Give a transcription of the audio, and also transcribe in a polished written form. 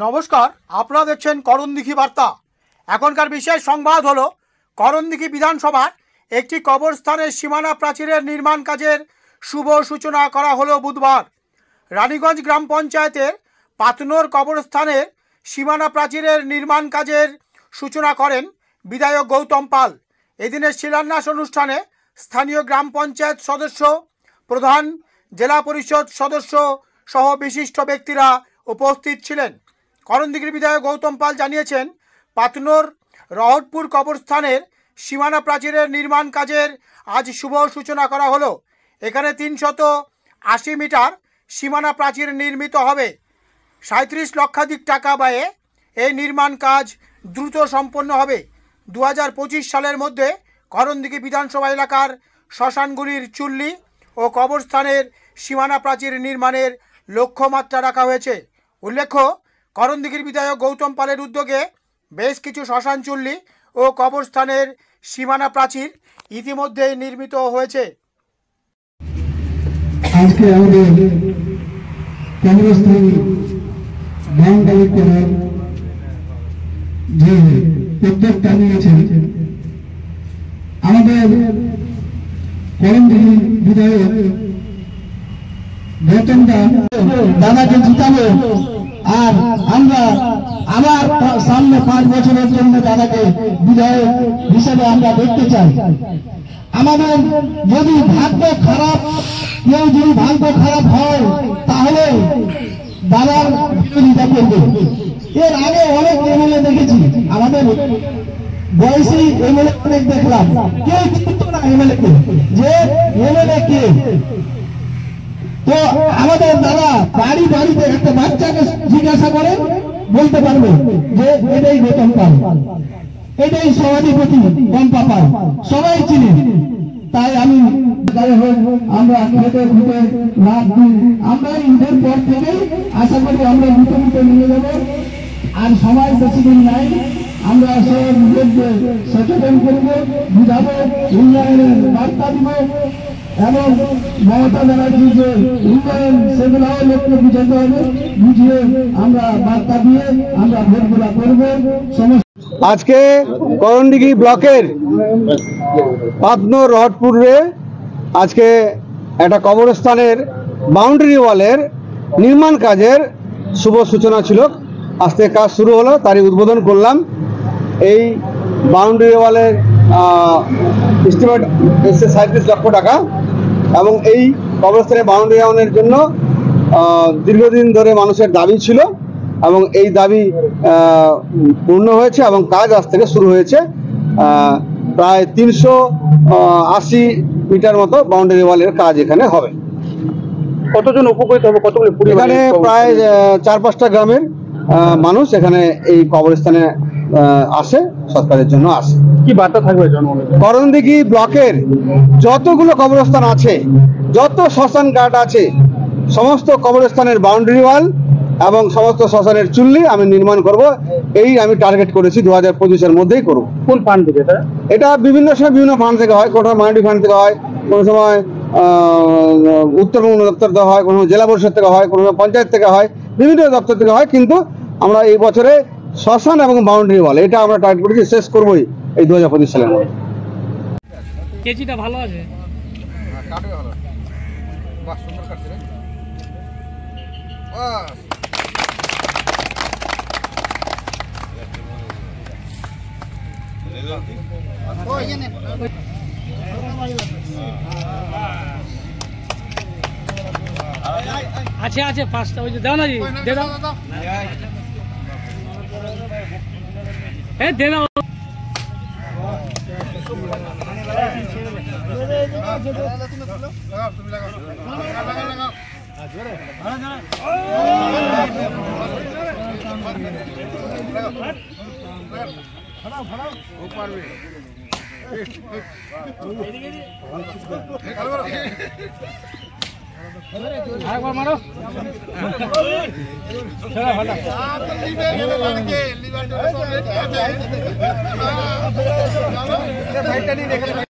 নমস্কার, আপনারা দেখছেন করণদিঘি বার্তা। এখনকার বিশেষ সংবাদ হলো করণদিঘি বিধানসভার একটি কবরস্থানের সীমানা প্রাচীরের নির্মাণ কাজের শুভ সূচনা করা হলো বুধবার। রানীগঞ্জ গ্রাম পঞ্চায়েতের পাতনোর কবরস্থানের সীমানা প্রাচীরের নির্মাণ কাজের সূচনা করেন বিধায়ক গৌতম পাল। এদিনের শিলান্যাস অনুষ্ঠানে স্থানীয় গ্রাম পঞ্চায়েত সদস্য, প্রধান, জেলা পরিষদ সদস্য সহ বিশিষ্ট ব্যক্তিরা উপস্থিত ছিলেন। করণদিঘির বিধায়ক গৌতম পাল জানিয়েছেন, পাতনোর রহটপুর কবরস্থানের সীমানা প্রাচীরের নির্মাণ কাজের আজ শুভ সূচনা করা হলো। এখানে 380 মিটার সীমানা প্রাচীর নির্মিত হবে। 37 লক্ষাধিক টাকা ব্যয়ে এই নির্মাণ কাজ দ্রুত সম্পন্ন হবে। 2025 সালের মধ্যে করণদিঘি বিধানসভা এলাকার শ্মশানগুলির চুল্লি ও কবরস্থানের সীমানা প্রাচীর নির্মাণের লক্ষ্যমাত্রা রাখা হয়েছে। উল্লেখ্য, করণদিঘির বিধায়ক গৌতম পালের উদ্যোগে বেশ কিছু শ্মশান চুল্লি ও কবরস্থানের সীমানা প্রাচীর ইতিমধ্যেই নির্মিত হয়েছে। আজকে আমাদের কবরস্থান বাউন্ডারি করার যে উদ্যোগটা নিয়েছেন আমাদের করণদিঘি বিধায়ক গৌতম দাদাকে জিতাবো, আর আমরা আবার সামনে 5 বছরের জন্য দাদাকে বিধায়ক হিসেবে আমরা দেখতে চাই। আমাদের যদি ভাগ্য খারাপ, কেউ যদি ভাগ্য খারাপ হয় তাহলে দাদার বিরোধিতা করবে। এর আগে অনেক এমএলএ দেখেছি, আমাদের বয়সী এমএলএ অনেক দেখলাম, কেউ চিনত না এমএলএ কে, যে এমএলএ কে। তো আমাদের দাদা বাড়ি বাড়িতে একটা বাচ্চাকে জিজ্ঞাসা করে বলতে পারবে যে এটাই গৌতম পাল, এটাই সভাধিপতি পম্পা পাল, সবাই চিনি। তাই আমি আমরা খেতে খুঁটে রাত দিন আমরা ঈদের পর থেকে আশা করি আমরা মুখে নিয়ে যাবো। আর সময় বেশি দিন নাই, আমরা সব নিজেকে সচেতন করবো, বুঝাবো, উন্নয়নের বার্তা দিব এবং মমতা ব্যানার্জি যে উন্নয়ন সেগুলাও লোককে বুঝাতে হবে, বুঝিয়ে আমরা বার্তা দিয়ে আমরা ভোটগুলা করবো। আজকে করণদিঘি ব্লকের পাতনোর রহটপুরে আজকে একটা কবরস্থানের বাউন্ডারি ওয়ালের নির্মাণ কাজের শুভ সূচনা ছিল। আজ থেকে কাজ শুরু হলো, তারই উদ্বোধন করলাম। এই বাউন্ডারি ওয়ালের এস্টিমেট এসছে 37 লক্ষ টাকা এবং এই কবরস্থানের বাউন্ডারি ওয়ালের জন্য দীর্ঘদিন ধরে মানুষের দাবি ছিল এবং এই দাবি পূর্ণ হয়েছে এবং কাজ আজ থেকে শুরু হয়েছে। প্রায় 380 মিটার মতো বাউন্ডারি ওয়ালের কাজ এখানে হবে। কতজন উপকৃত হবে? কতগুলো এখানে প্রায় 4-5টা গ্রামের মানুষ এখানে এই কবরস্থানে আসে, সৎকারের জন্য আসে। কি বার্তা থাকবে করণদিঘি ব্লকের যতগুলো কবরস্থান আছে, যত শ্মশান ঘাট আছে, সমস্ত কবরস্থানের বাউন্ডারি ওয়াল এবং সমস্ত শ্মশানের চুল্লি আমি নির্মাণ করব। এই আমি টার্গেট করেছি 2025-এর মধ্যেই করব। কোন ফান্ড থেকে? এটা বিভিন্ন সময় বিভিন্ন ফান্ড থেকে হয়, কোনো মাইনরিটি ফান্ড থেকে হয়, কোনো সময় উত্তরবঙ্গ দপ্তর থেকে হয়, কোনো জেলা পরিষদ থেকে হয়, কোনো পঞ্চায়েত থেকে হয়, বিভিন্ন দপ্তর থেকে হয়। কিন্তু আমরা এই বছরে শ্মশান এবং বাউন্ডারি ওয়াল এটা আমরা টার্গেট করেছি, শেষ করবোই এই 2025 সালের মধ্যে। কেজিটা ভালো আছে। আছে আছে 5টা, ওই যে দাও না জি, দে দাও। দে দাও। আরেকবার মারো। ভালো